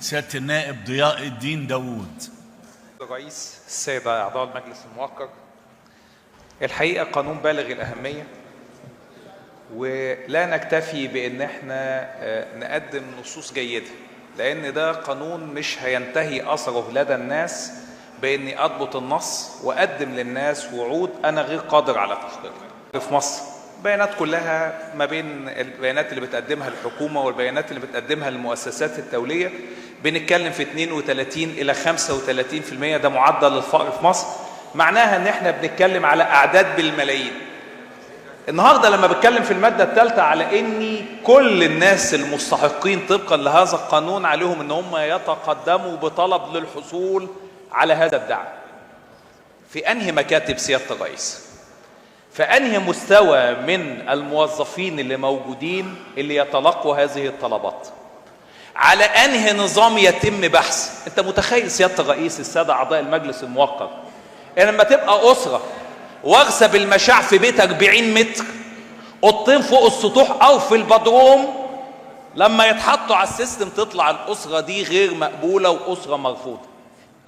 سيادة النائب ضياء الدين داوود. الرئيس، السادة أعضاء المجلس الموقر، الحقيقة قانون بالغ الأهمية، ولا نكتفي بأن احنا نقدم نصوص جيدة، لأن ده قانون مش هينتهي أثره لدى الناس بأني أضبط النص وأقدم للناس وعود أنا غير قادر على تحقيقها. في مصر البيانات كلها ما بين البيانات اللي بتقدمها الحكومة والبيانات اللي بتقدمها المؤسسات الدولية بنتكلم في 32 إلى 35%، ده معدل الفقر في مصر. معناها ان احنا بنتكلم على اعداد بالملايين. النهارده لما بتكلم في المادة الثالثة على ان كل الناس المستحقين طبقا لهذا القانون عليهم ان هم يتقدموا بطلب للحصول على هذا الدعم. في انهي مكاتب سيادة الرئيس؟ في انهي مستوى من الموظفين اللي موجودين اللي يتلقوا هذه الطلبات؟ على انهي نظام يتم بحث؟ انت متخيل سيادة الرئيس، السادة اعضاء المجلس الموقر، يعني لما تبقى اسرة واغسى بالمشاع في بيت 40 متر، اوضتين فوق السطوح او في البدروم، لما يتحطوا على السيستم تطلع الاسرة دي غير مقبولة واسرة مرفوضة.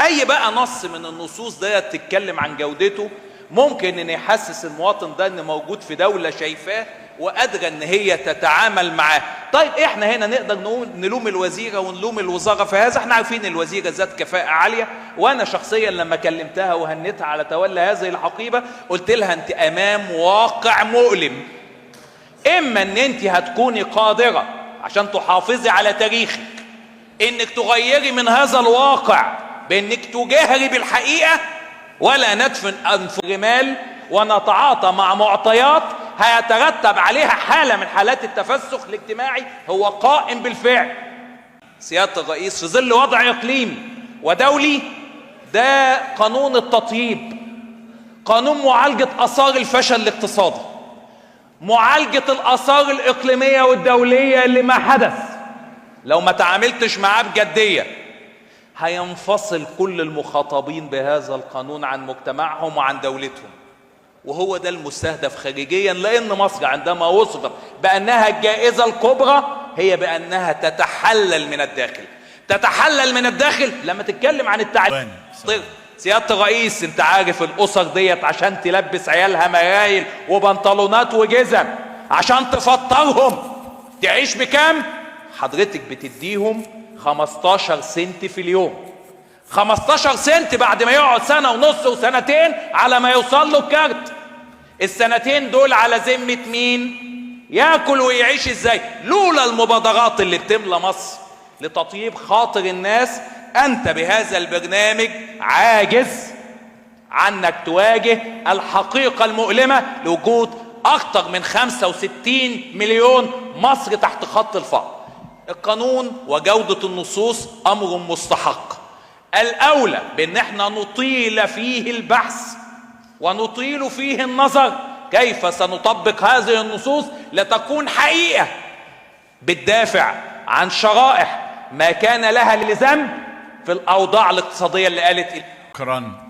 اي بقى نص من النصوص دي تتكلم عن جودته ممكن ان يحسس المواطن ده ان موجود في دولة شايفاه وقادرة ان هي تتعامل معاه. طيب احنا هنا نقدر نلوم الوزيرة ونلوم الوزارة في هذا؟ احنا عارفين الوزيرة ذات كفاءة عالية، وانا شخصيا لما كلمتها وهنتها على تولي هذه الحقيبة قلت لها انت امام واقع مؤلم. اما ان انت هتكوني قادرة عشان تحافظي على تاريخك انك تغيري من هذا الواقع بانك تجاهري بالحقيقة، ولا ندفن انف الرمال ونتعاطى مع معطيات هيترتب عليها حالة من حالات التفسخ الاجتماعي هو قائم بالفعل. سيادة الرئيس، في ظل وضع اقليمي ودولي، ده قانون التطييب، قانون معالجة آثار الفشل الاقتصادي، معالجة الآثار الإقليمية والدولية اللي ما حدث. لو ما تعاملتش معاه بجدية هينفصل كل المخاطبين بهذا القانون عن مجتمعهم وعن دولتهم، وهو ده المستهدف خارجيا. لأن مصر عندما وصفت بأنها الجائزة الكبرى هي بأنها تتحلل من الداخل. تتحلل من الداخل لما تتكلم عن التعليم. سيادة الرئيس، انت عارف الأسر ديت عشان تلبس عيالها مرايل وبنطلونات وجزم عشان تفطرهم تعيش بكام؟ حضرتك بتديهم 15 سنت في اليوم. 15 سنت بعد ما يقعد سنة ونص وسنتين على ما يوصل له الكارت. السنتين دول على ذمة مين؟ ياكل ويعيش ازاي؟ لولا المبادرات اللي بتملى مصر لتطيب خاطر الناس، انت بهذا البرنامج عاجز عنك تواجه الحقيقة المؤلمة لوجود اكتر من 65 مليون مصري تحت خط الفقر. القانون وجودة النصوص امر مستحق. الاولى بان احنا نطيل فيه البحث ونطيل فيه النظر كيف سنطبق هذه النصوص لتكون حقيقة بتدافع عن شرائح ما كان لها لذنب في الاوضاع الاقتصادية اللي قالت. شكرا.